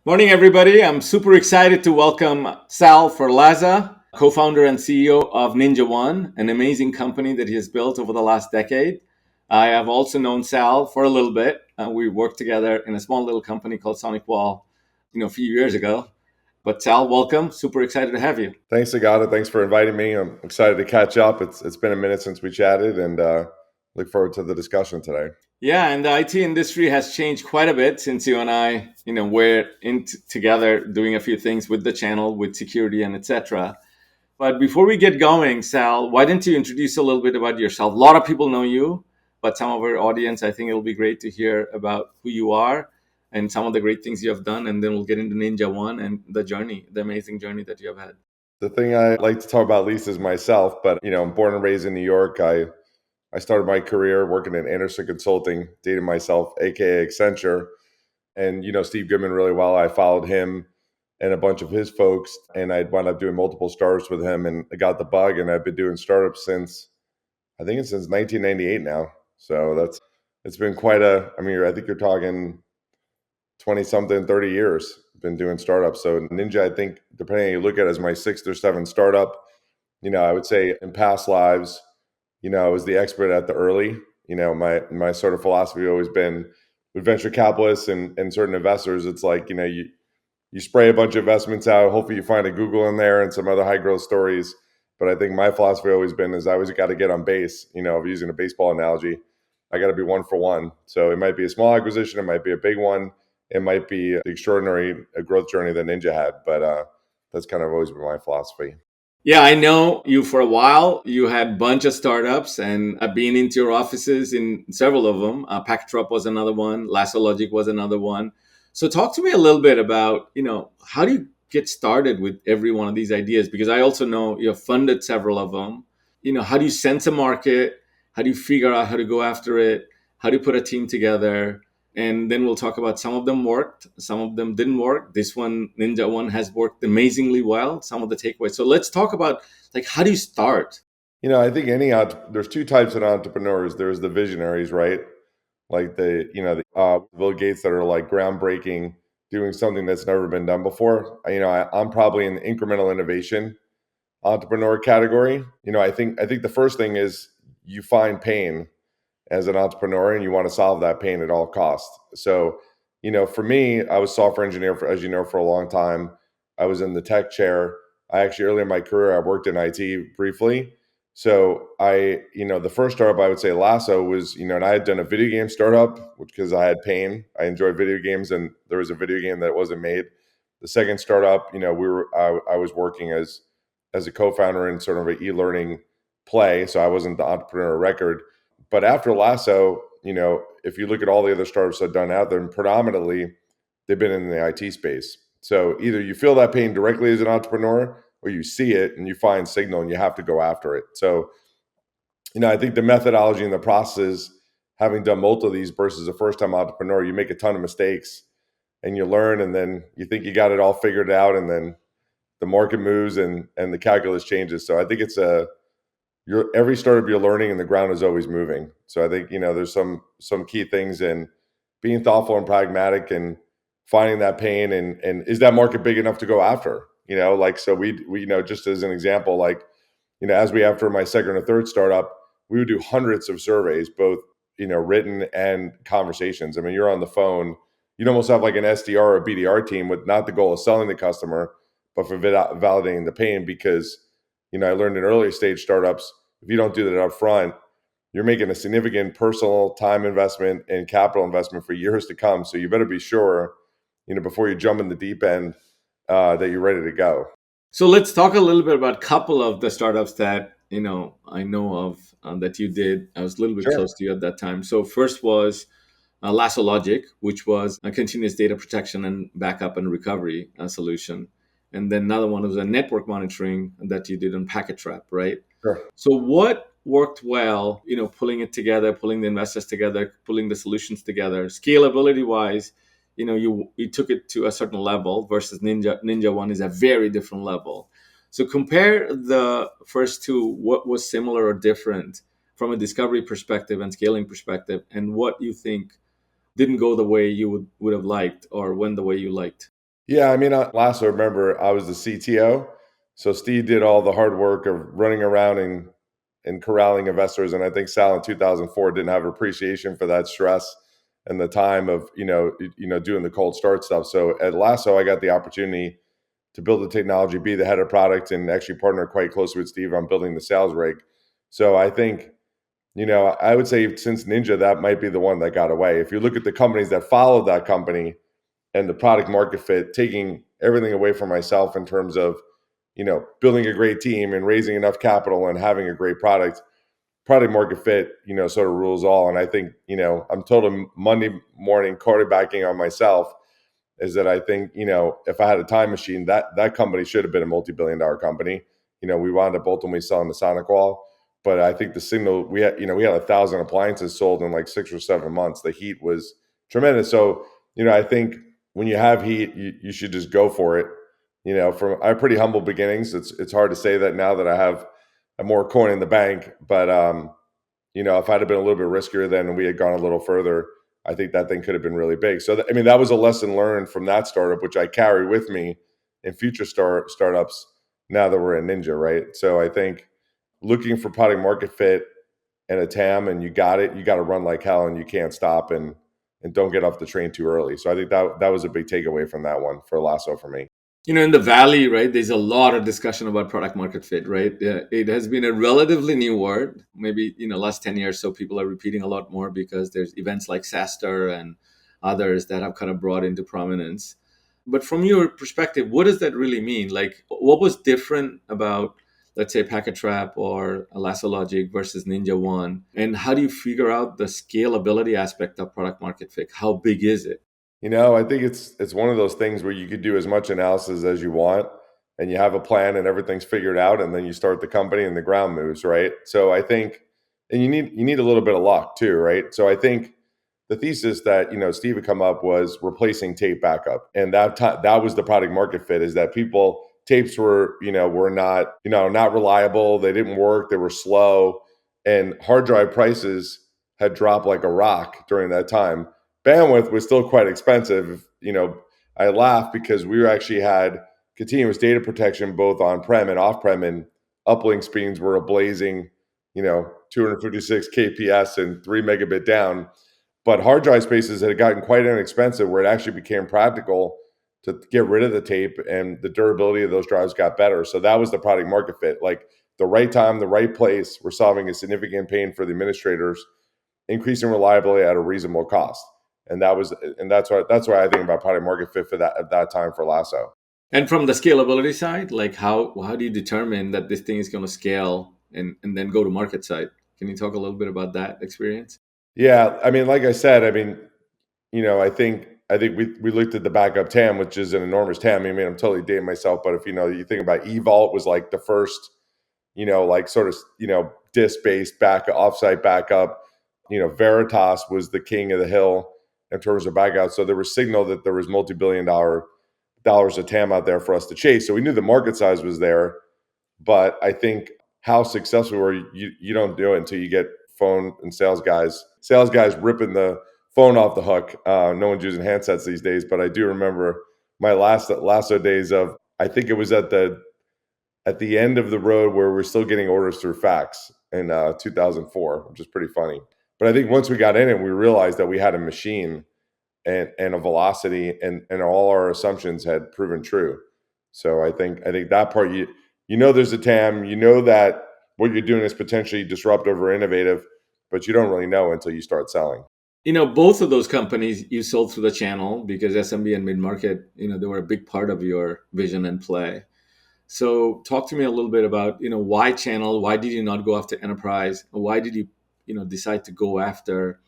Morning, everybody. I'm super excited to welcome Sal Sferlazza, co-founder and CEO of NinjaOne, an amazing company that he has built over the last decade. I have also known Sal for a little bit. We worked together in a small little company called Sonic Wall, a few years ago. But Sal, welcome. Super excited to have you. Thanks, Sugata. Thanks for inviting me. I'm excited to catch up. It's been a minute since we chatted, and look forward to the discussion today. Yeah, and the IT industry has changed quite a bit since you and I, were together doing a few things with the channel, with security and etc. But before we get going, Sal, why don't you introduce a little bit about yourself? A lot of people know you, but some of our audience, I think it'll be great to hear about who you are and some of the great things you have done. And then we'll get into NinjaOne and the journey, the amazing journey that you have had. The thing I like to talk about least is myself, but I'm born and raised in New York. I started my career working in Anderson Consulting, dating myself, aka Accenture, and Steve Goodman really well. I followed him and a bunch of his folks, and I wound up doing multiple startups with him, and I got the bug, and I've been doing startups since I think it's since 1998 now. So it's been quite a. I mean, I think you're talking 20 something, 30 years been doing startups. So Ninja, I think, depending on how you look at it, is my sixth or seventh startup. I would say in past lives, I was the expert at the early. My sort of philosophy has always been with venture capitalists and certain investors, it's like, you spray a bunch of investments out, hopefully you find a Google in there and some other high growth stories. But I think my philosophy always been is I always got to get on base, using a baseball analogy. I got to be one for one. So it might be a small acquisition, it might be a big one, it might be the extraordinary growth journey that Ninja had. But that's kind of always been my philosophy. Yeah, I know you for a while. You had a bunch of startups, and I've been into your offices in several of them. Packtrop was another one. Lasso Logic was another one. So talk to me a little bit about, how do you get started with every one of these ideas? Because I also know you have funded several of them. How do you sense a market? How do you figure out how to go after it? How do you put a team together? And then we'll talk about some of them worked, some of them didn't work. This one, NinjaOne, has worked amazingly well. Some of the takeaways. So let's talk about how do you start? I think there's two types of entrepreneurs. There's the visionaries, right? Like the Bill Gates that are like groundbreaking, doing something that's never been done before. I'm probably in the incremental innovation entrepreneur category. I think the first thing is you find pain as an entrepreneur and you want to solve that pain at all costs. So, for me, I was software engineer as you know, for a long time. I was in the tech chair. I actually early in my career, I worked in IT briefly. So the first startup I would say Lasso was, and I had done a video game startup, which because I had pain, I enjoyed video games, and there was a video game that wasn't made. The second startup, I was working as a co-founder in sort of an e-learning play, so I wasn't the entrepreneur of record. But after Lasso, if you look at all the other startups I've done out there, predominantly they've been in the IT space. So either you feel that pain directly as an entrepreneur, or you see it and you find signal and you have to go after it. So, I think the methodology and the process, having done multiple of these versus a first-time entrepreneur, you make a ton of mistakes and you learn, and then you think you got it all figured out, and then the market moves and the calculus changes. So I think it's every startup you're learning and the ground is always moving. So I think, there's some key things in being thoughtful and pragmatic and finding that pain and is that market big enough to go after? So we just as an example, as we after my second or third startup, we would do hundreds of surveys, both, written and conversations. I mean, you're on the phone, you'd almost have like an SDR or a BDR team with not the goal of selling the customer, but for validating the pain. Because, I learned in earlier stage startups, if you don't do that up front, you're making a significant personal time investment and capital investment for years to come. So you better be sure, before you jump in the deep end, that you're ready to go. So let's talk a little bit about a couple of the startups that I know of that you did. I was a little bit Sure. close to you at that time. So first was Lasso Logic, which was a continuous data protection and backup and recovery solution. And then another one was a network monitoring that you did on Packet right? Sure. So what worked well, pulling it together, pulling the investors together, pulling the solutions together, scalability wise, you took it to a certain level versus NinjaOne is a very different level. So compare the first two, what was similar or different from a discovery perspective and scaling perspective, and what you think didn't go the way you would have liked or went the way you liked. Yeah, I mean, last I remember, I was the CTO, so Steve did all the hard work of running around and corralling investors, and I think Sal in 2004 didn't have appreciation for that stress and the time of doing the cold start stuff. So at Lasso, I got the opportunity to build the technology, be the head of product, and actually partner quite closely with Steve on building the sales rig. So I think, I would say since Ninja, that might be the one that got away. If you look at the companies that followed that company and the product market fit, taking everything away from myself in terms of, building a great team and raising enough capital and having a great product market fit, sort of rules all. And I think, I'm total Monday morning quarterbacking on myself is that I think, if I had a time machine, that company should have been a multi-billion-dollar company. We wound up ultimately selling the Sonic Wall, but I think the signal we had 1,000 appliances sold in like 6 or 7 months. The heat was tremendous. So, I think when you have heat, you should just go for it. From I have pretty humble beginnings. It's hard to say that now that I have a more coin in the bank, but if I'd have been a little bit riskier then and we had gone a little further, I think that thing could have been really big. So, I mean, that was a lesson learned from that startup, which I carry with me in future startups now that we're in Ninja, right? So, I think looking for product market fit and a TAM, and you got it, you got to run like hell, and you can't stop and don't get off the train too early. So, I think that was a big takeaway from that one for Lasso for me. In the valley, right, there's a lot of discussion about product market fit, right? It has been a relatively new word, maybe last 10 years, so people are repeating a lot more because there's events like SaaStr and others that have kind of brought into prominence. But from your perspective, what does that really mean? Like, what was different about, let's say, Packet Trap or Lasso Logic versus NinjaOne, and how do you figure out the scalability aspect of product market fit? How big is it? I think it's one of those things where you could do as much analysis as you want, and you have a plan and everything's figured out, and then you start the company and the ground moves, right? So I think, and you need a little bit of luck too, right? So I think the thesis that Steve had come up was replacing tape backup, and that was the product market fit. Is that people tapes were not not reliable, they didn't work, they were slow, and hard drive prices had dropped like a rock during that time. Bandwidth was still quite expensive. I laugh because we actually had continuous data protection both on prem and off prem, and uplink speeds were a blazing 256 kps and 3 megabit down. But hard drive spaces had gotten quite inexpensive where it actually became practical to get rid of the tape, and the durability of those drives got better. So that was the product market fit. Like the right time, the right place, we're solving a significant pain for the administrators, increasing reliability at a reasonable cost. And that's why I think about product market fit for that at that time for Lasso. And from the scalability side, like how do you determine that this thing is going to scale and then go to market side? Can you talk a little bit about that experience? Yeah, I mean, like I said, I mean, I think we looked at the backup TAM, which is an enormous TAM. I mean, I'm totally dating myself, but if you think about eVault was like the first, like sort of disk based backup, offsite backup. Veritas was the king of the hill in terms of backup. So there was signal that there was multi-billion dollars of TAM out there for us to chase. So we knew the market size was there, but I think how successful we were, you don't do it until you get phone and sales guys ripping the phone off the hook. No one's using handsets these days, but I do remember my last Lasso days of, I think it was at the end of the road where we're still getting orders through fax in 2004, which is pretty funny. But I think once we got in it, we realized that we had a machine and a velocity, and all our assumptions had proven true. So I think that part, there's a TAM, that what you're doing is potentially disruptive or innovative, but you don't really know until you start selling. Both of those companies you sold through the channel because SMB and mid market, they were a big part of your vision and play. So talk to me a little bit about, why channel? Why did you not go after enterprise? Why did you, decide to go after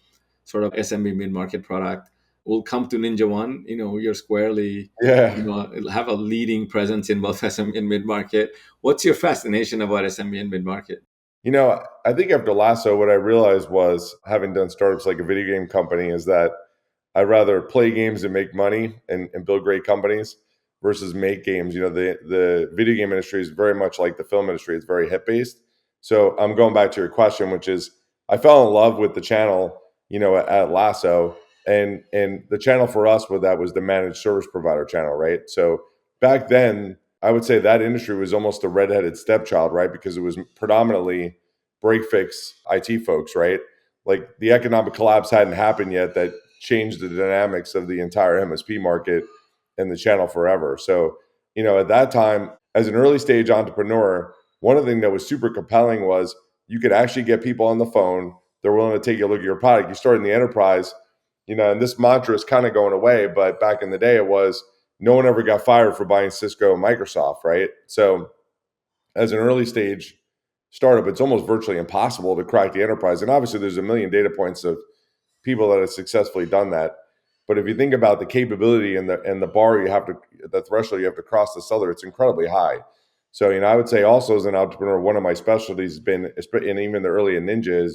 sort of SMB mid-market product? We'll come to NinjaOne. You're squarely, Yeah. have a leading presence in both SMB and mid-market. What's your fascination about SMB and mid-market? I think after Lasso, what I realized was, having done startups like a video game company, is that I'd rather play games and make money and build great companies versus make games. The video game industry is very much like the film industry. It's very hit based. So I'm going back to your question, which is I fell in love with the channel, at Lasso, And the channel for us with that was the managed service provider channel, right? So back then, I would say that industry was almost a redheaded stepchild, right? Because it was predominantly break fix IT folks, right? Like the economic collapse hadn't happened yet that changed the dynamics of the entire MSP market and the channel forever. So, at that time, as an early stage entrepreneur, one of the things that was super compelling was you could actually get people on the phone. They're willing to take a look at your product. You start in the enterprise, and this mantra is kind of going away, but back in the day, it was no one ever got fired for buying Cisco and Microsoft, right? So, as an early stage startup, it's almost virtually impossible to crack the enterprise. And obviously, there's a million data points of people that have successfully done that. But if you think about the capability and the bar the threshold you have to cross to sell there, it's incredibly high. So, I would say also as an entrepreneur, one of my specialties has been, and even the early in Ninja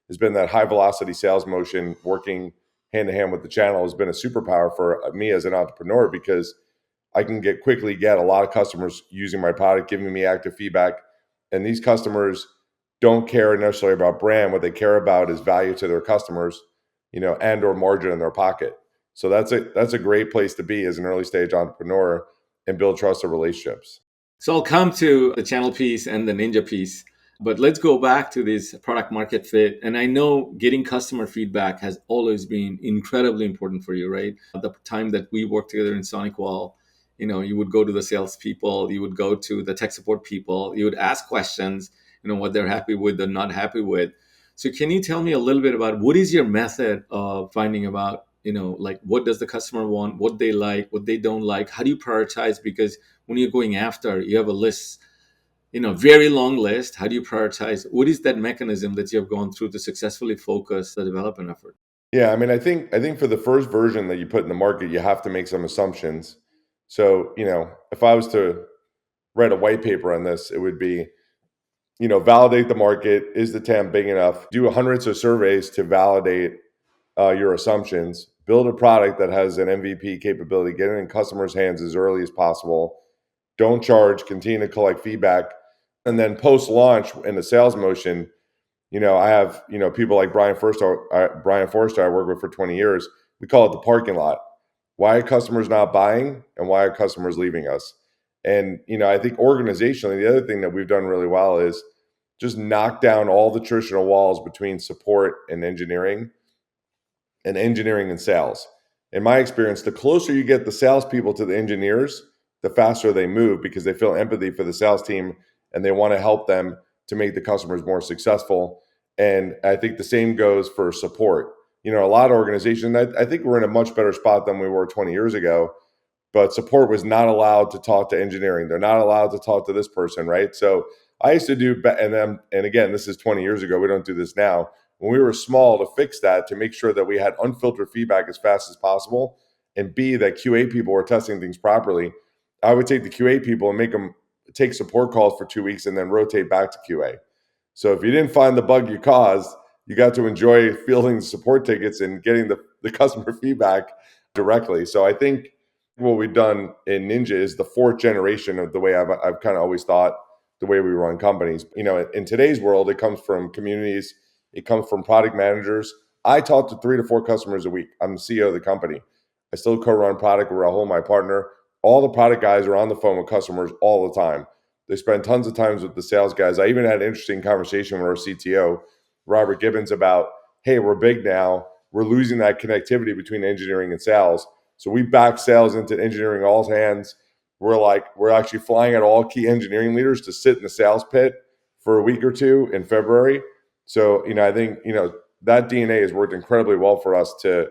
has been that high velocity sales motion, working hand in hand with the channel has been a superpower for me as an entrepreneur because I can quickly get a lot of customers using my product, giving me active feedback. And these customers don't care necessarily about brand. What they care about is value to their customers, and or margin in their pocket. So that's a great place to be as an early stage entrepreneur and build trusted relationships. So I'll come to the channel piece and the Ninja piece, but let's go back to this product market fit. And I know getting customer feedback has always been incredibly important for you, right? At the time that we worked together in SonicWall, you would go to the salespeople, you would go to the tech support people, you would ask questions, what they're happy with and not happy with. So can you tell me a little bit about what is your method of finding about, like what does the customer want, what they like, what they don't like? How do you prioritize? Because when you're going after, you have a list, very long list. How do you prioritize? What is that mechanism that you have gone through to successfully focus the development effort? Yeah, I mean, I think for the first version that you put in the market, you have to make some assumptions. So, if I was to write a white paper on this, it would be, validate the market. Is the TAM big enough? Do hundreds of surveys to validate your assumptions. Build a product that has an MVP capability. Get it in customers' hands as early as possible. Don't charge. Continue to collect feedback, and then post launch in the sales motion. I have people like Brian Forster I worked with for 20 years. We call it the parking lot. Why are customers not buying, and why are customers leaving us? And I think organizationally, the other thing that we've done really well is just knock down all the traditional walls between support and engineering and sales. In my experience, the closer you get the salespeople to the engineers, the faster they move because they feel empathy for the sales team and they want to help them to make the customers more successful. And I think the same goes for support. A lot of organizations, I think we're in a much better spot than we were 20 years ago, but support was not allowed to talk to engineering. They're not allowed to talk to this person, right? So I used to do, and again, this is 20 years ago. We don't do this now. When we were small, to fix that, to make sure that we had unfiltered feedback as fast as possible, and B, that QA people were testing things properly, I would take the QA people and make them take support calls for 2 weeks and then rotate back to QA. So if you didn't find the bug you caused, you got to enjoy fielding the support tickets and getting the customer feedback directly. So I think what we've done in Ninja is the fourth generation of the way I've kind of always thought the way we run companies. In today's world, it comes from communities, it comes from product managers. I talk to 3 to 4 customers a week. I'm the CEO of the company. I still co-run product with Rahul, my partner. All the product guys are on the phone with customers all the time. They spend tons of times with the sales guys. I even had an interesting conversation with our CTO, Robert Gibbons, about, hey, we're big now. We're losing that connectivity between engineering and sales. So we back sales into engineering all hands. We're actually flying out all key engineering leaders to sit in the sales pit for a week or two in February. So, I think, that DNA has worked incredibly well for us to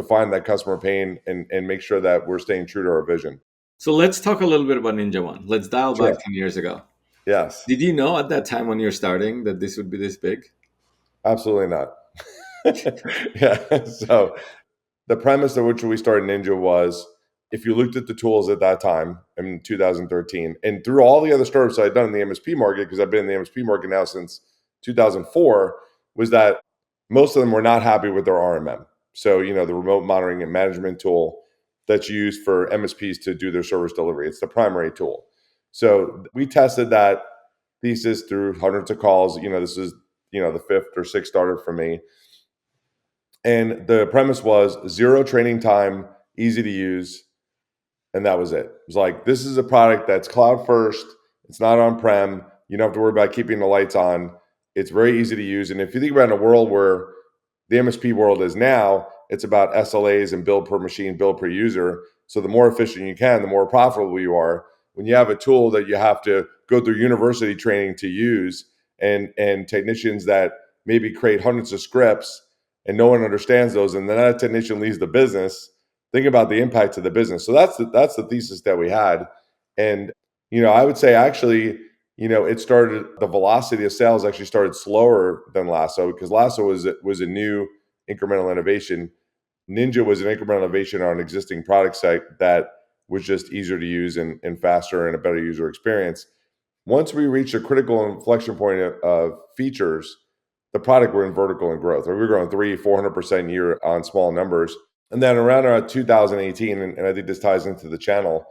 find that customer pain and make sure that we're staying true to our vision. So let's talk a little bit about NinjaOne. Let's dial back Sure. 10 years ago. Yes. Did you know at that time when you're starting that this would be this big? Absolutely not. Yeah. So the premise of which we started Ninja was if you looked at the tools at that time in 2013 and through all the other startups I'd done in the MSP market, because I've been in the MSP market now since 2004, was that most of them were not happy with their RMM. So, the remote monitoring and management tool that's used for MSPs to do their service delivery. It's the primary tool. So we tested that thesis through hundreds of calls. This is, the fifth or sixth startup for me. And the premise was zero training time, easy to use, and that was it. It was like, this is a product that's cloud first. It's not on prem. You don't have to worry about keeping the lights on. It's very easy to use. And if you think about in a world where the MSP world is now, it's about SLAs and build per machine, build per user. So the more efficient you can, the more profitable you are. When you have a tool that you have to go through university training to use, and technicians that maybe create hundreds of scripts and no one understands those, and then that technician leaves the business, think about the impact to the business. So that's the thesis that we had. And I would say actually, it started, the velocity of sales actually started slower than Lasso, because Lasso was a new incremental innovation. Ninja was an incremental innovation on an existing product set that was just easier to use and faster and a better user experience. Once we reached a critical inflection point of features, the product were in vertical and growth. We were growing 300-400% a year on small numbers. And then around 2018, and I think this ties into the channel,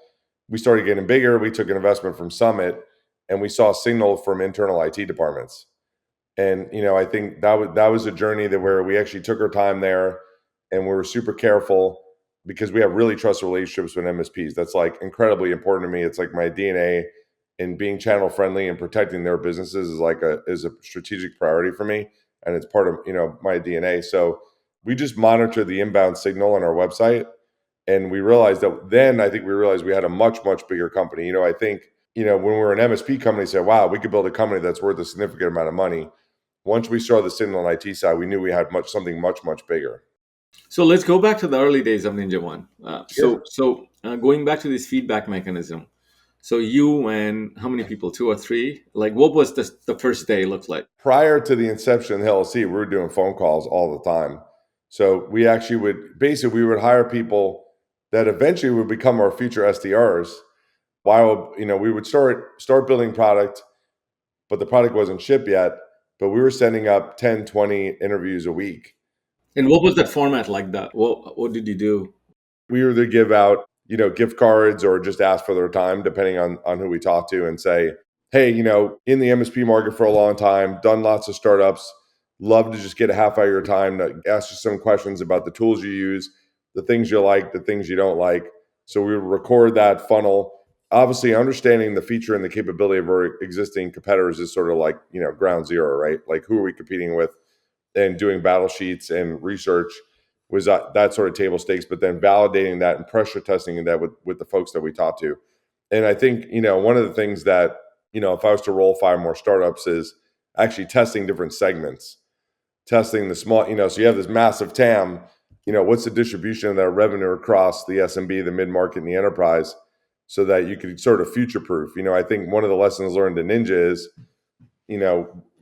we started getting bigger. We took an investment from Summit, and we saw signal from internal IT departments. And I think that was a journey that where we actually took our time there, and we were super careful because we have really trusted relationships with MSPs. That's like incredibly important to me. It's like my DNA, and being channel friendly and protecting their businesses is a strategic priority for me, and it's part of my DNA. So we just monitor the inbound signal on our website, and we realized that then I think we realized we had a much bigger company. I think when we were an MSP company, said, wow, we could build a company that's worth a significant amount of money. Once we saw the signal on IT side, we knew we had something much bigger. So let's go back to the early days of NinjaOne. Sure. Going back to this feedback mechanism. So you and how many people? Two or three? Like, what was the first day look like? Prior to the inception of the LLC, we were doing phone calls all the time. So we actually we would hire people that eventually would become our future SDRs. While we would start building product, but the product wasn't shipped yet. But we were sending up 10, 20 interviews a week. And what was that format like that? What did you do? We either give out gift cards or just ask for their time, depending on who we talk to, and say, hey, in the MSP market for a long time, done lots of startups, love to just get a half hour of your time to ask you some questions about the tools you use, the things you like, the things you don't like. So we would record that funnel. Obviously, understanding the feature and the capability of our existing competitors is sort of like ground zero, right? Like, who are we competing with? And doing battle sheets and research was that sort of table stakes, but then validating that and pressure testing that with the folks that we talked to. And I think one of the things that if I was to roll 5 more startups, is actually testing different segments, testing the small, so you have this massive TAM, what's the distribution of that revenue across the SMB, the mid-market, and the enterprise, so that you could sort of future proof. I think one of the lessons learned in Ninja is,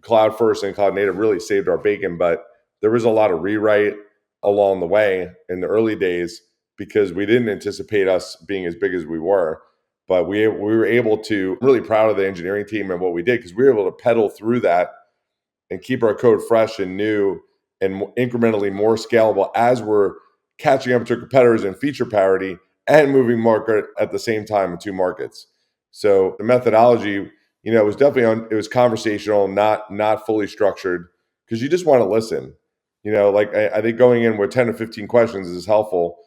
cloud first and cloud native really saved our bacon, but there was a lot of rewrite along the way in the early days, because we didn't anticipate us being as big as we were. But we were able to, I'm really proud of the engineering team and what we did, because we were able to pedal through that and keep our code fresh and new and incrementally more scalable as we're catching up to competitors in feature parity and moving market at the same time in 2 markets. So the methodology, it was definitely it was conversational, not fully structured, because you just want to listen. Like I think going in with 10 or 15 questions is helpful,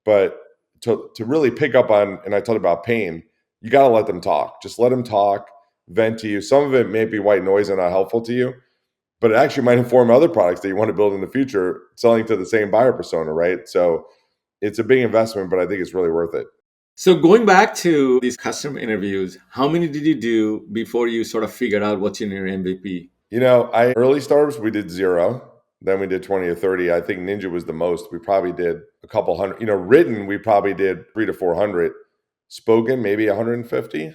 but to really pick up on, and I talked about pain, you got to let them talk. Just let them talk, vent to you. Some of it may be white noise and not helpful to you, but it actually might inform other products that you want to build in the future, selling to the same buyer persona, right? So it's a big investment, but I think it's really worth it. So going back to these customer interviews, how many did you do before you sort of figured out what's in your MVP? I early startups, we did 0. Then we did 20 or 30. I think Ninja was the most. We probably did a couple hundred. Written, we probably did 300 to 400. Spoken, maybe 150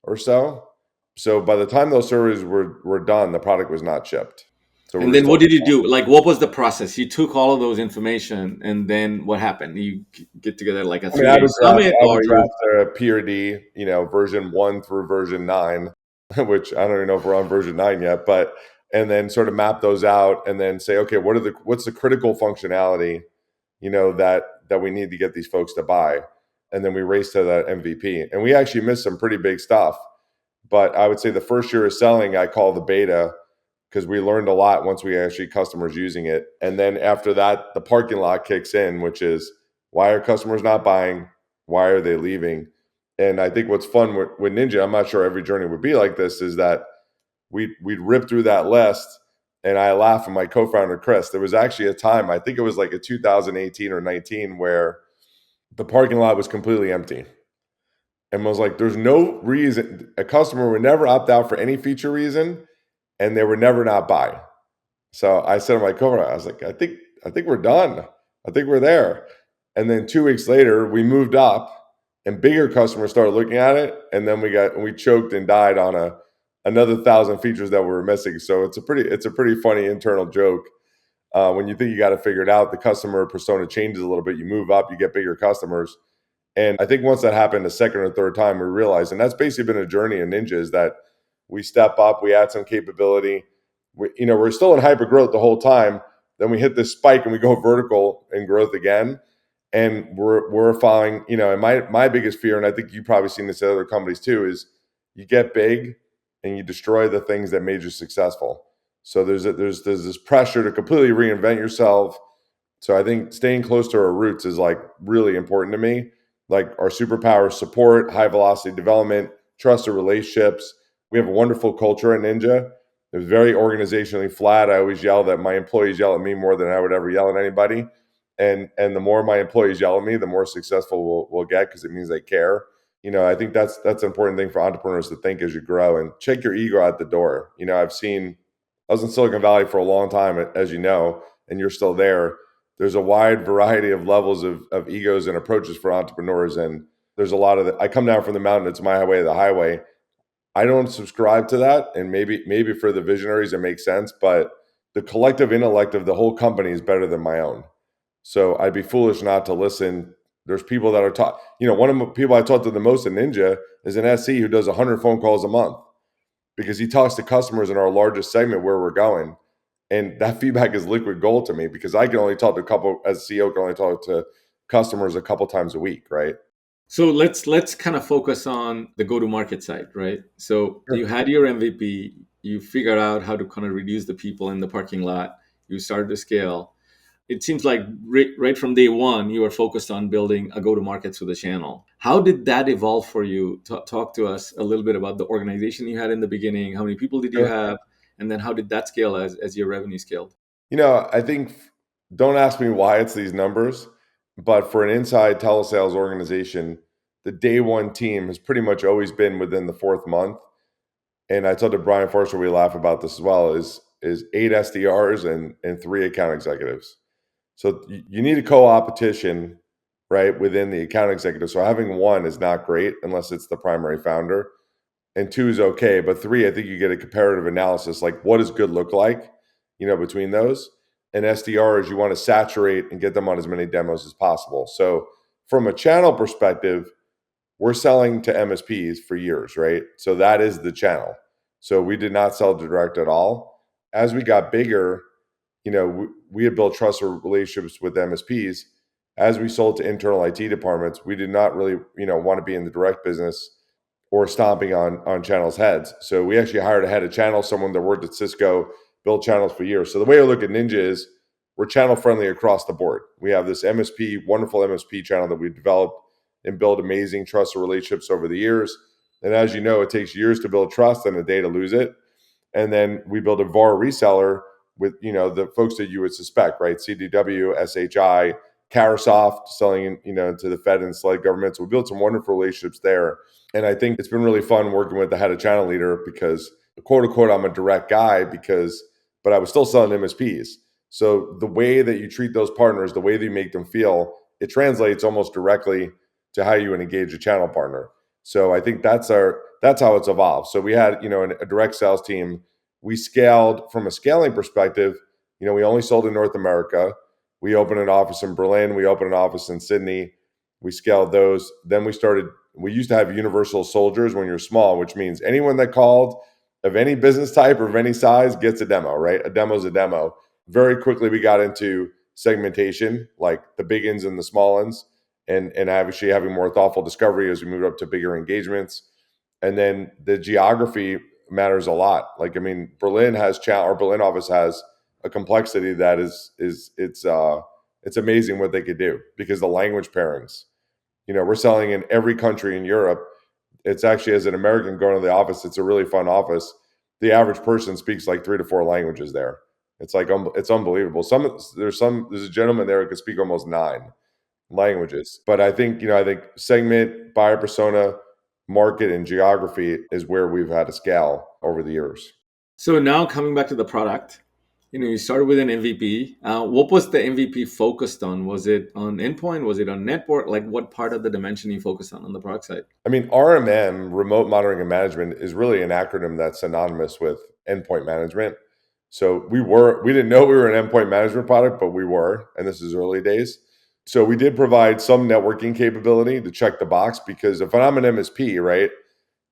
or so. So by the time those surveys were done, the product was not shipped. So we And were then still. what did you do? Like, what was the process? You took all of those information, and then what happened? You get together like a I mean, 3 day summit, I would or you? draft a PRD, version 1 through version 9, which I don't even know if we're on version 9 yet, but and then sort of map those out and then say, okay, what's the critical functionality, that we need to get these folks to buy, and then we race to that MVP. And we actually missed some pretty big stuff, but I would say the first year of selling, I call the beta, because we learned a lot once we actually customers using it. And then after that, the parking lot kicks in, which is why are customers not buying? Why are they leaving? And I think what's fun with Ninja, I'm not sure every journey would be like this, is that we'd rip through that list. And I laugh at my co-founder Chris. There was actually a time, I think it was like a 2018 or 19, where the parking lot was completely empty and was like, there's no reason a customer would never opt out for any feature reason, and they would never not buy. So I said to my co-founder, I was like, I think we're done. I think we're there. And then 2 weeks later, we moved up, and bigger customers started looking at it, and then we choked and died on another 1,000 features that we were missing. So it's a pretty funny internal joke. When you think you got to figure it out, the customer persona changes a little bit. You move up, you get bigger customers, and I think once that happened the second or third time, we realized, and that's basically been a journey in Ninja, is that we step up, we add some capability. We're still in hyper growth the whole time. Then we hit this spike and we go vertical in growth again. And we're following, and my biggest fear, and I think you've probably seen this at other companies too, is you get big and you destroy the things that made you successful. So there's this pressure to completely reinvent yourself. So I think staying close to our roots is like really important to me. Like our superpower support, high velocity development, trusted relationships. We have a wonderful culture at Ninja. It's very organizationally flat. I always yell that my employees yell at me more than I would ever yell at anybody. And the more my employees yell at me, the more successful we'll get, because it means they care. I think that's an important thing for entrepreneurs to think as you grow, and check your ego at the door. I was in Silicon Valley for a long time, as you know, and you're still there. There's a wide variety of levels of egos and approaches for entrepreneurs. And there's a lot of I come down from the mountain, it's my way, the highway. I don't subscribe to that. And maybe for the visionaries, it makes sense, but the collective intellect of the whole company is better than my own. So I'd be foolish not to listen. There's people that are taught, one of the people I talk to the most in Ninja is an SE who does 100 phone calls a month, because he talks to customers in our largest segment where we're going. And that feedback is liquid gold to me, because I can only talk to a couple, as a CEO, can only talk to customers a couple times a week, right? So let's kind of focus on the go-to-market side, right? So you Sure. had your MVP, you figured out how to kind of reduce the people in the parking lot, you started to scale. It seems like right from day one, you were focused on building a go-to-market through the channel. How did that evolve for you? Talk to us a little bit about the organization you had in the beginning. How many people did you Sure. have? And then how did that scale as your revenue scaled? I think, don't ask me why it's these numbers, but for an inside telesales organization, the day one team has pretty much always been within the fourth month. And I told to Brian Forster, we laugh about this as well, is 8 SDRs and 3 account executives. So you need a co-opetition, right, within the account executive. So having one is not great unless it's the primary founder, and two is okay, but three, I think you get a comparative analysis, like what does good look like, between those. And SDRs, you want to saturate and get them on as many demos as possible. So from a channel perspective, we're selling to MSPs for years, right? So that is the channel. So we did not sell direct at all. As we got bigger, we had built trusted relationships with MSPs. As we sold to internal IT departments, we did not really, want to be in the direct business or stomping on channels' heads. So we actually hired a head of channel, someone that worked at Cisco, built channels for years. So the way I look at Ninja is we're channel friendly across the board. We have this MSP, wonderful MSP channel that we developed and built amazing trusted relationships over the years. And as you know, it takes years to build trust and a day to lose it. And then we built a VAR reseller with, the folks that you would suspect, right? CDW, SHI, Carasoft, selling, to the Fed and select governments. So we built some wonderful relationships there. And I think it's been really fun working with the head of channel leader, because quote unquote, I'm a direct guy, but I was still selling MSPs. So the way that you treat those partners, the way that you make them feel, it translates almost directly to how you would engage a channel partner. So I think that's how it's evolved. So we had, a direct sales team. We scaled from a scaling perspective. We only sold in North America. We opened an office in Berlin. We opened an office in Sydney. We scaled those. Then we used to have universal soldiers when you're small, which means anyone that called of any business type or of any size gets a demo, right? A demo is a demo. Very quickly, we got into segmentation, like the big ins and the small ins, and actually having more thoughtful discovery as we moved up to bigger engagements. And then the geography, matters a lot. Like, I mean, our Berlin office has a complexity that it's amazing what they could do because the language pairings. We're selling in every country in Europe. It's actually, as an American going to the office, it's a really fun office. The average person speaks like 3 to 4 languages there. It's like it's unbelievable. There's a gentleman there who can speak almost 9 languages. But I think segment, buyer persona, market, and geography is where we've had to scale over the years. So now coming back to the product, you started with an MVP. What was the MVP focused on? Was it on endpoint? Was it on network? Like what part of the dimension you focused on the product side? I mean, RMM, remote monitoring and management, is really an acronym that's synonymous with endpoint management. So we didn't know we were an endpoint management product, but we were, and this is early days. So we did provide some networking capability to check the box because if I'm an MSP, right,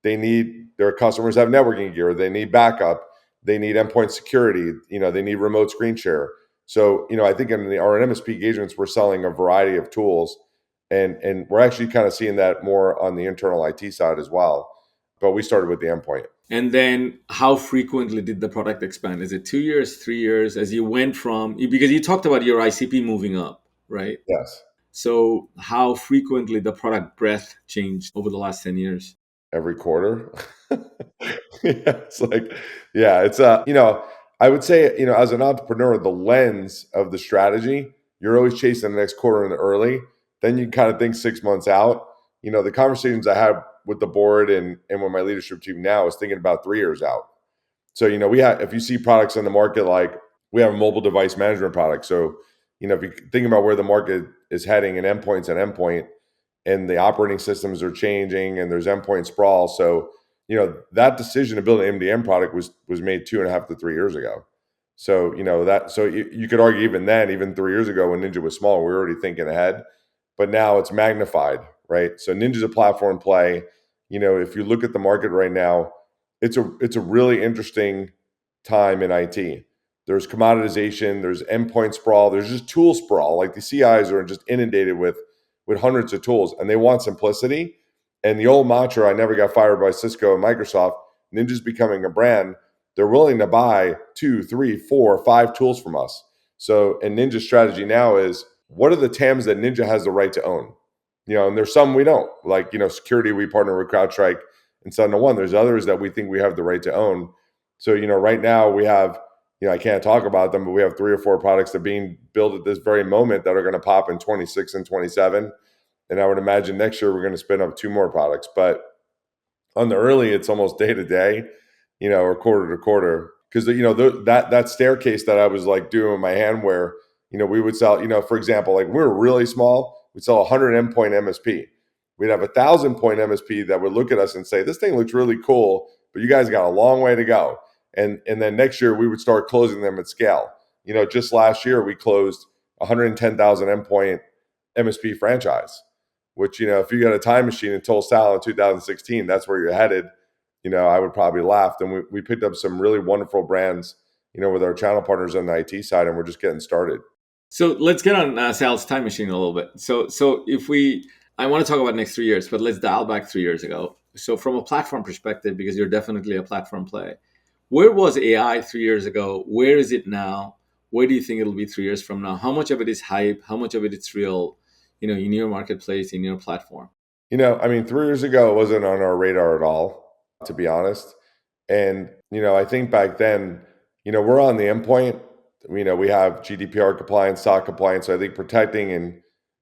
their customers have networking gear, they need backup, they need endpoint security, they need remote screen share. So, I think in our MSP engagements, we're selling a variety of tools, and we're actually kind of seeing that more on the internal IT side as well. But we started with the endpoint. And then how frequently did the product expand? Is it 2 years, 3 years as you went from, because you talked about your ICP moving up, right? Yes. So how frequently the product breadth changed over the last 10 years? Every quarter. Yeah, it's like, yeah, I would say, as an entrepreneur, the lens of the strategy, you're always chasing the next quarter in the early. Then you kind of think 6 months out. The conversations I had with the board and with my leadership team now is thinking about 3 years out. So, if you see products in the market, like we have a mobile device management product. So, if you think about where the market is heading and endpoint, and the operating systems are changing and there's endpoint sprawl. So, that decision to build an MDM product was made 2.5 to 3 years ago. So, you could argue even then, even 3 years ago when Ninja was small, we were already thinking ahead. But now it's magnified, right? So Ninja's a platform play. If you look at the market right now, it's a really interesting time in IT. There's commoditization, there's endpoint sprawl, there's just tool sprawl. Like the CIs are just inundated with hundreds of tools, and they want simplicity. And the old mantra, I never got fired by Cisco and Microsoft, Ninja's becoming a brand. They're willing to buy 2, 3, 4, 5 tools from us. So, and Ninja's strategy now is, what are the TAMs that Ninja has the right to own? And there's some we don't. Like, security, we partner with CrowdStrike and SentinelOne. There's others that we think we have the right to own. So, right now we have, I can't talk about them, but we have 3 or 4 products that are being built at this very moment that are going to pop in 26 and 27. And I would imagine next year we're going to spin up 2 more products. But on the early, it's almost day to day, or quarter to quarter. Because that staircase that I was like doing with my hand, where we would sell, for example, like we were really small, we'd sell 100 endpoint MSP. We'd have 1,000 point MSP that would look at us and say, "This thing looks really cool, but you guys got a long way to go." And then next year we would start closing them at scale. Just last year we closed 110,000 endpoint MSP franchise, which, if you got a time machine and told Sal in 2016 that's where you're headed, I would probably laugh. And we picked up some really wonderful brands, with our channel partners on the IT side, and we're just getting started. So let's get on Sal's time machine a little bit. So if I want to talk about next 3 years, but let's dial back 3 years ago. So from a platform perspective, because you're definitely a platform play, where was AI 3 years ago? Where is it now? Where do you think it'll be 3 years from now? How much of it is hype? How much of it is real? In your marketplace, in your platform. I mean, 3 years ago, it wasn't on our radar at all, to be honest. And, I think back then, we're on the endpoint. We have GDPR compliance, SOC compliance. So I think protecting and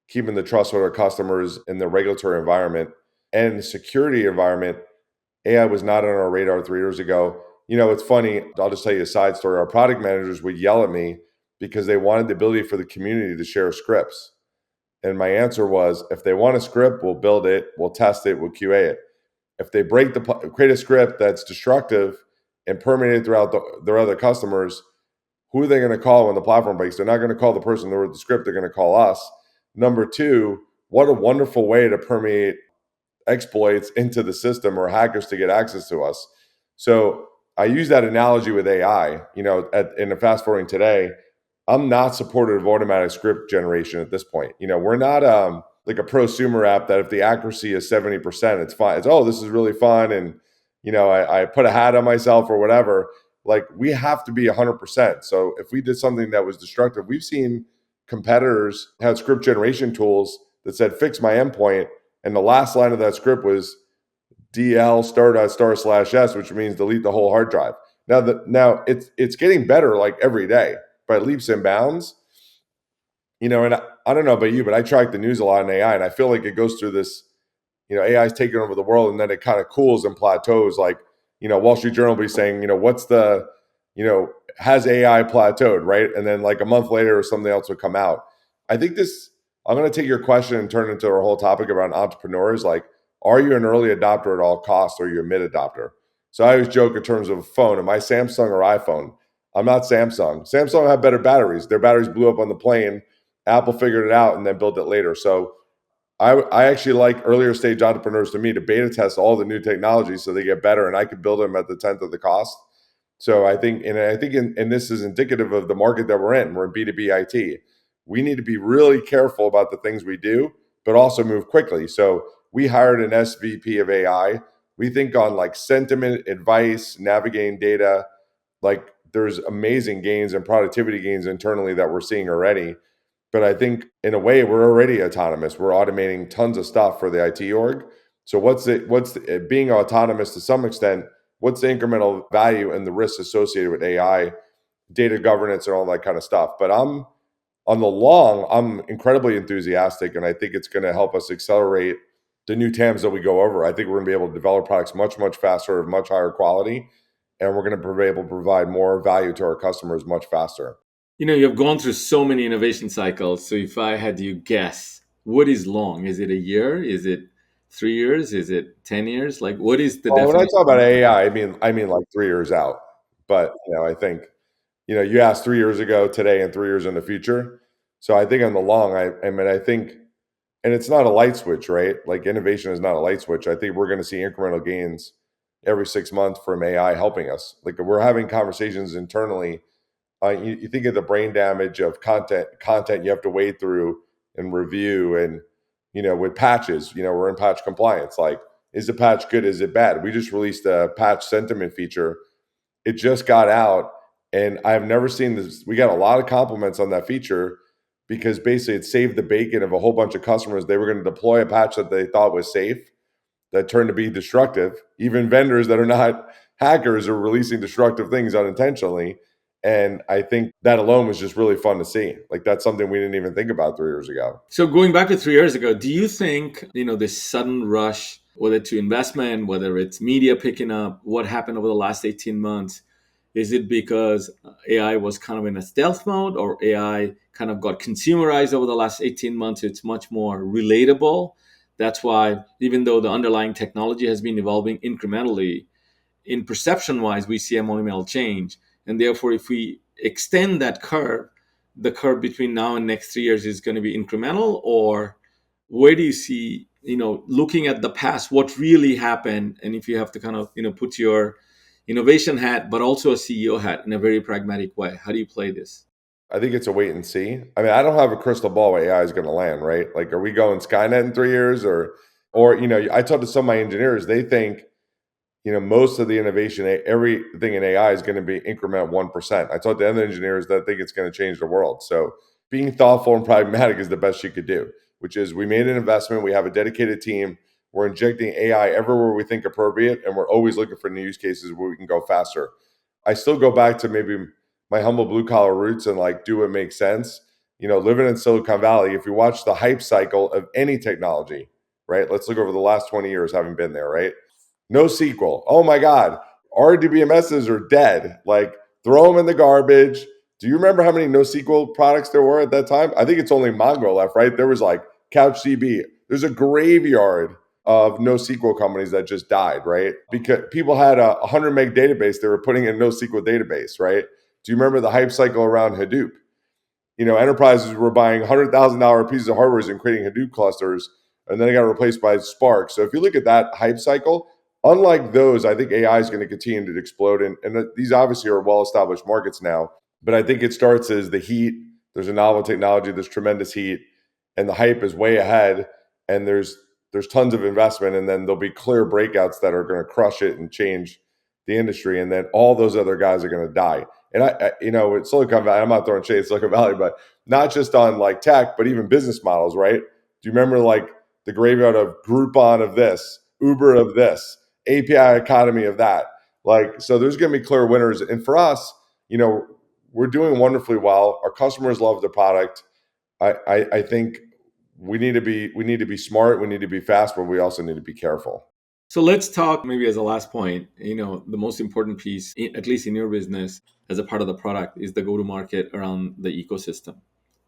keeping the trust with our customers in the regulatory environment and the security environment, AI was not on our radar 3 years ago. It's funny. I'll just tell you a side story. Our product managers would yell at me because they wanted the ability for the community to share scripts. And my answer was, if they want a script, we'll build it, we'll test it, we'll QA it. If they create a script that's destructive and permeated throughout their other customers, who are they going to call when the platform breaks? They're not going to call the person that wrote the script. They're going to call us. Number two, what a wonderful way to permeate exploits into the system or hackers to get access to us. So I use that analogy with AI. In the fast forwarding today, I'm not supportive of automatic script generation at this point. We're not like a prosumer app that if the accuracy is 70%, it's fine. It's, oh, this is really fun. And, I put a hat on myself or whatever. Like we have to be 100%. So if we did something that was destructive, we've seen competitors had script generation tools that said fix my endpoint, and the last line of that script was DL star.star/s, which means delete the whole hard drive. Now it's getting better like every day by leaps and bounds. And I don't know about you, but I track the news a lot in AI, and I feel like it goes through this. AI is taking over the world, and then it kind of cools and plateaus. Like, Wall Street Journal will be saying, what's the, has AI plateaued, right? And then like a month later, or something else would come out. I think this. I'm going to take your question and turn it into our whole topic about entrepreneurs. Like, are you an early adopter at all costs, or are you a mid adopter? So I always joke in terms of phone. Am I Samsung or iPhone? I'm not Samsung. Samsung had better batteries. Their batteries blew up on the plane. Apple figured it out and then built it later. So I actually like earlier stage entrepreneurs to me to beta test all the new technologies so they get better, and I could build them at the tenth of the cost. So and this is indicative of the market that we're in. We're in B2B IT. We need to be really careful about the things we do, but also move quickly. So we hired an SVP of AI. We think on like sentiment, advice, navigating data, like there's amazing gains and productivity gains internally that we're seeing already. But I think in a way we're already autonomous. We're automating tons of stuff for the IT org. So being autonomous to some extent, what's the incremental value and the risks associated with AI, data governance and all that kind of stuff. But I'm incredibly enthusiastic, and I think it's going to help us accelerate the new TAMs that we go over. I think we're going to be able to develop products much, much faster, of much higher quality, and we're going to be able to provide more value to our customers much faster. You've gone through so many innovation cycles. So if I had you guess, what is long? Is it a year? Is it 3 years? Is it 10 years? Like, what is the When I definition? talk about AI, I mean like 3 years out. But I think you asked 3 years ago, today, and 3 years in the future. So I think on the long, I think, and it's not a light switch, right? Like innovation is not a light switch. I think we're going to see incremental gains every 6 months from AI helping us. Like we're having conversations internally. You think of the brain damage of content you have to wade through and review, and with patches, we're in patch compliance. Like, is the patch good? Is it bad? We just released a patch sentiment feature. It just got out, and I've never seen this. We got a lot of compliments on that feature because basically it saved the bacon of a whole bunch of customers. They were going to deploy a patch that they thought was safe that turned to be destructive. Even vendors that are not hackers are releasing destructive things unintentionally. And I think that alone was just really fun to see. Like that's something we didn't even think about 3 years ago. So going back to 3 years ago, do you think, this sudden rush, whether to investment, whether it's media picking up, what happened over the last 18 months, is it because AI was kind of in a stealth mode, or AI kind of got consumerized over the last 18 months? It's much more relatable. That's why, even though the underlying technology has been evolving incrementally, in perception wise, we see a monumental change. And therefore, if we extend that curve, the curve between now and next 3 years is going to be incremental? Or where do you see, looking at the past, what really happened? And if you have to kind of, put your innovation hat, but also a CEO hat in a very pragmatic way, how do you play this? I think it's a wait and see. I mean, I don't have a crystal ball where AI is going to land, right? Like, are we going Skynet in 3 years, or I talked to some of my engineers. They think most of the innovation, everything in AI is going to be increment 1%. I talked to other engineers that think it's going to change the world. So being thoughtful and pragmatic is the best you could do, which is we made an investment. We have a dedicated team. We're injecting AI everywhere we think appropriate, and we're always looking for new use cases where we can go faster. I still go back to maybe my humble blue collar roots and like do what makes sense. Living in Silicon Valley, if you watch the hype cycle of any technology, right? Let's look over the last 20 years, having been there, right? No sequel. Oh my God. RDBMSs are dead. Like, throw them in the garbage. Do you remember how many NoSQL products there were at that time? I think it's only Mongo left, right? There was like CouchDB. There's a graveyard of NoSQL companies that just died, right? Because people had a 100 meg database they were putting in NoSQL database, right? Do you remember the hype cycle around Hadoop? Enterprises were buying $100,000 pieces of hardware and creating Hadoop clusters, and then it got replaced by Spark. So if you look at that hype cycle, unlike those, I think AI is going to continue to explode. And these obviously are well-established markets now, but I think it starts as the heat. There's a novel technology, there's tremendous heat, and the hype is way ahead. And there's there's tons of investment, and then there'll be clear breakouts that are going to crush it and change the industry, and then all those other guys are going to die. And it's Silicon Valley. I'm not throwing shade at Silicon Valley, but not just on like tech, but even business models, right? Do you remember like the graveyard of Groupon of this, Uber of this, API Economy of that? Like, so there's going to be clear winners. And for us, we're doing wonderfully well. Our customers love the product. I think we need to be smart. We need to be fast, but we also need to be careful. So let's talk maybe as a last point. The most important piece, at least in your business, as a part of the product, is the go to market around the ecosystem,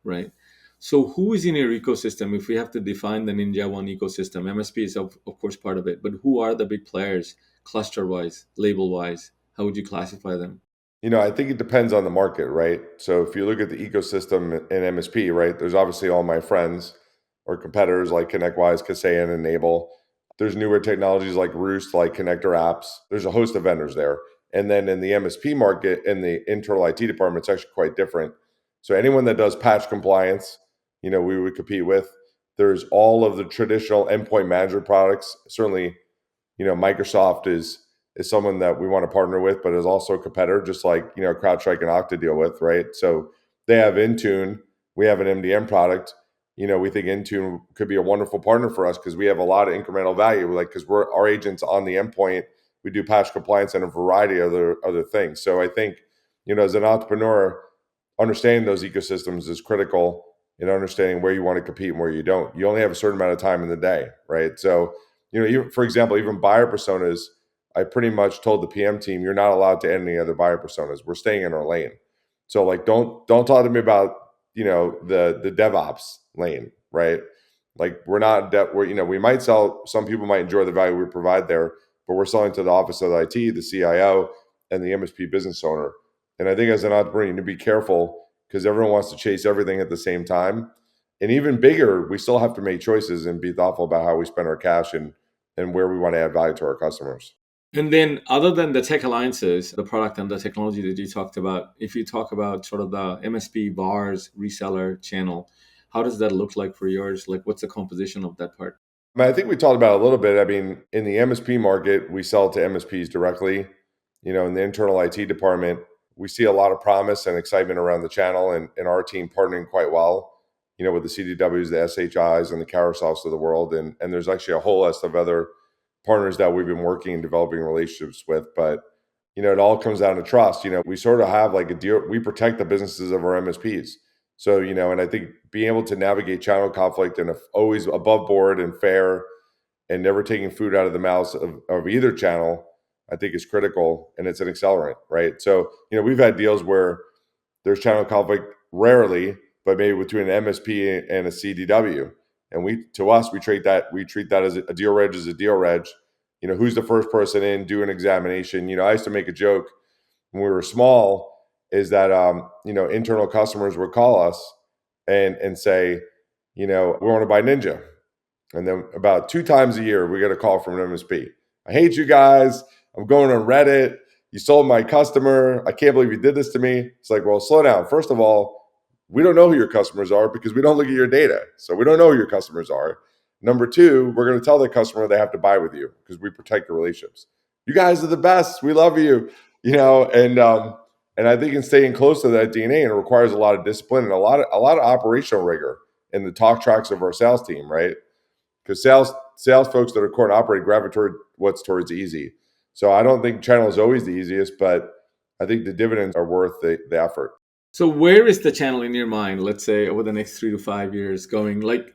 right? So who is in your ecosystem? If we have to define the NinjaOne ecosystem, MSP is of course part of it, but who are the big players, cluster wise, label wise? How would you classify them? I think it depends on the market, right? So if you look at the ecosystem in MSP, right, there's obviously all my friends or competitors like ConnectWise, Kaseya, and Enable. There's newer technologies like Roost, like connector apps. There's a host of vendors there. And then in the MSP market, in the internal IT department, it's actually quite different. So anyone that does patch compliance, we would compete with. There's all of the traditional endpoint management products. Certainly, Microsoft is someone that we want to partner with, but is also a competitor, just like CrowdStrike and Okta deal with, right? So they have Intune, we have an MDM product. We think Intune could be a wonderful partner for us because we have a lot of incremental value, like because we're our agents on the endpoint. We do patch compliance and a variety of other things. So I think as an entrepreneur, understanding those ecosystems is critical in understanding where you want to compete and where you don't. You only have a certain amount of time in the day, right? So even, for example, even buyer personas, I pretty much told the PM team, you're not allowed to add any other buyer personas. We're staying in our lane. So like, don't talk to me about the DevOps lane, right? Like we might sell. Some people might enjoy the value we provide there, but we're selling to the office of the IT, the CIO, and the MSP business owner. And I think as an entrepreneur, you need to be careful because everyone wants to chase everything at the same time. And even bigger, we still have to make choices and be thoughtful about how we spend our cash and where we want to add value to our customers. And then, other than the tech alliances, the product and the technology that you talked about, if you talk about sort of the MSP bars, reseller channel, how does that look like for yours? Like, what's the composition of that part? I think we talked about it a little bit. I mean, in the MSP market, we sell to MSPs directly. In the internal IT department, we see a lot of promise and excitement around the channel and our team partnering quite well, with the CDWs, the SHIs, and the Carousels of the world. And there's actually a whole list of other partners that we've been working and developing relationships with. But, it all comes down to trust. We sort of have like a deal, we protect the businesses of our MSPs. So, and I think being able to navigate channel conflict and always above board and fair and never taking food out of the mouths of either channel, I think is critical and it's an accelerant, right? So, we've had deals where there's channel conflict rarely, but maybe between an MSP and a CDW. And we treat that as a deal reg as a deal reg. Who's the first person in, do an examination. I used to make a joke when we were small is that internal customers would call us and say, we want to buy Ninja. And then about 2 times a year, we get a call from an MSP. I hate you guys. I'm going on Reddit. You sold my customer. I can't believe you did this to me. It's like, well, slow down. First of all, we don't know who your customers are because we don't look at your data. So we don't know who your customers are. Number two, we're going to tell the customer they have to buy with you because we protect the relationships. You guys are the best. We love you. And I think in staying close to that DNA, and it requires a lot of discipline and a lot of operational rigor in the talk tracks of our sales team, right? Because sales folks that are core and operate gravitate toward what's towards easy. So I don't think channel is always the easiest, but I think the dividends are worth the effort. So, where is the channel in your mind, let's say, over the next 3 to 5 years going? Like,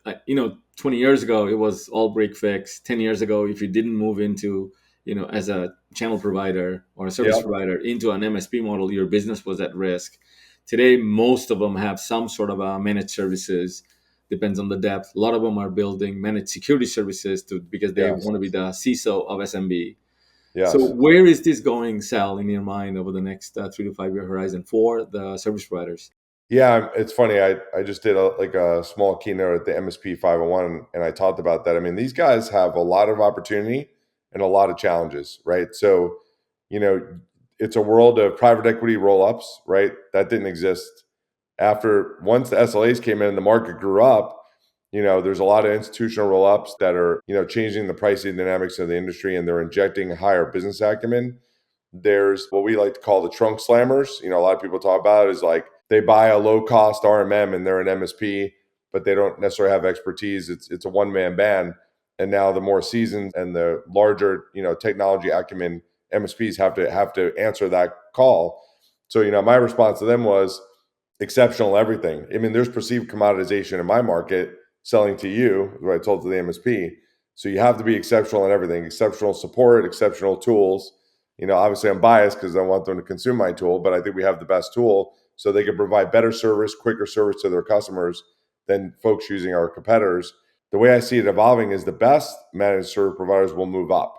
20 years ago, it was all break fix. 10 years ago, if you didn't move into, as a channel provider or a service Yeah. provider into an MSP model, your business was at risk. Today, most of them have some sort of a managed services, depends on the depth. A lot of them are building managed security services because they Yes. want to be the CISO of SMB. So Yes. where is this going, Sal, in your mind over the next 3 to 5 year horizon for the service providers? Yeah, it's funny. I just did a small keynote at the MSP 501, and I talked about that. I mean, these guys have a lot of opportunity and a lot of challenges, right? So, you know, it's a world of private equity roll-ups, right? That didn't exist after once the SLAs came in and the market grew up. There's a lot of institutional roll-ups that are, changing the pricing dynamics of the industry, and they're injecting higher business acumen. There's what we like to call the trunk slammers. A lot of people talk about it is like they buy a low cost RMM and they're an MSP, but they don't necessarily have expertise. It's a one man band. And now the more seasoned and the larger, technology acumen MSPs have to answer that call. So, my response to them was exceptional everything. I mean, there's perceived commoditization in my market selling to you, what I told to the MSP. So you have to be exceptional in everything, exceptional support, exceptional tools. Obviously I'm biased because I want them to consume my tool, but I think we have the best tool so they can provide better service, quicker service to their customers than folks using our competitors. The way I see it evolving is the best managed service providers will move up.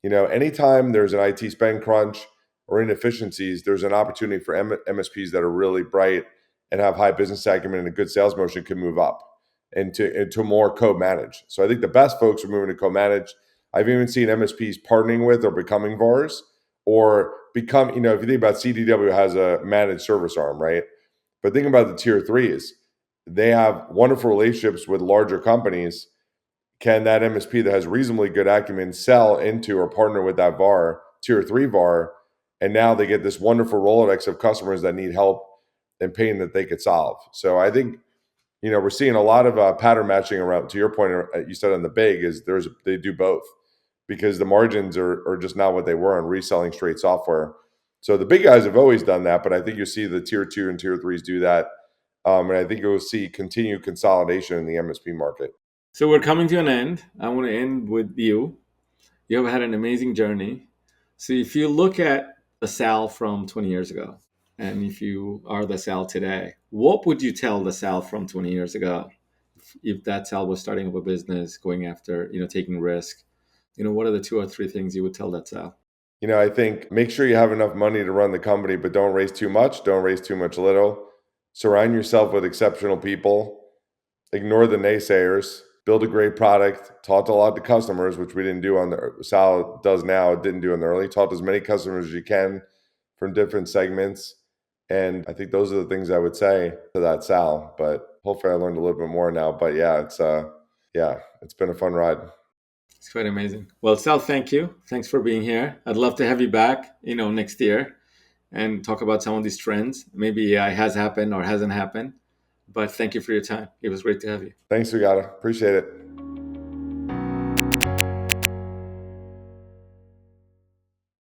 Anytime there's an IT spend crunch or inefficiencies, there's an opportunity for MSPs that are really bright and have high business acumen and a good sales motion can move up into more co-managed. So I think the best folks are moving to co-managed. I've even seen MSPs partnering with or becoming VARs or become, if you think about CDW has a managed service arm, right? But think about the tier threes. They have wonderful relationships with larger companies. Can that MSP that has reasonably good acumen sell into or partner with that VAR, tier three VAR, and now they get this wonderful Rolodex of customers that need help and pain that they could solve. So I think we're seeing a lot of pattern matching around. To your point, you said on the big is they do both because the margins are just not what they were on reselling straight software. So the big guys have always done that, but I think you see the tier two and tier threes do that, and I think you'll see continued consolidation in the MSP market. So we're coming to an end. I want to end with you. You have had an amazing journey. So if you look at the Sal from 20 years ago, and if you are the Sal today, what would you tell the Sal from 20 years ago? If that Sal was starting up a business, going after, taking risk, what are the two or three things you would tell that Sal? I think make sure you have enough money to run the company, but don't raise too much. Don't raise too much little. Surround yourself with exceptional people. Ignore the naysayers. Build a great product. Talk to a lot of customers, which we didn't do on the Sal does now. Didn't do in the early. Talk to as many customers as you can from different segments. And I think those are the things I would say to that Sal. But hopefully, I learned a little bit more now. But yeah, it's been a fun ride. It's quite amazing. Well, Sal, thank you. Thanks for being here. I'd love to have you back, next year and talk about some of these trends. Maybe it has happened or hasn't happened. But thank you for your time. It was great to have you. Thanks, Sugata. Appreciate it.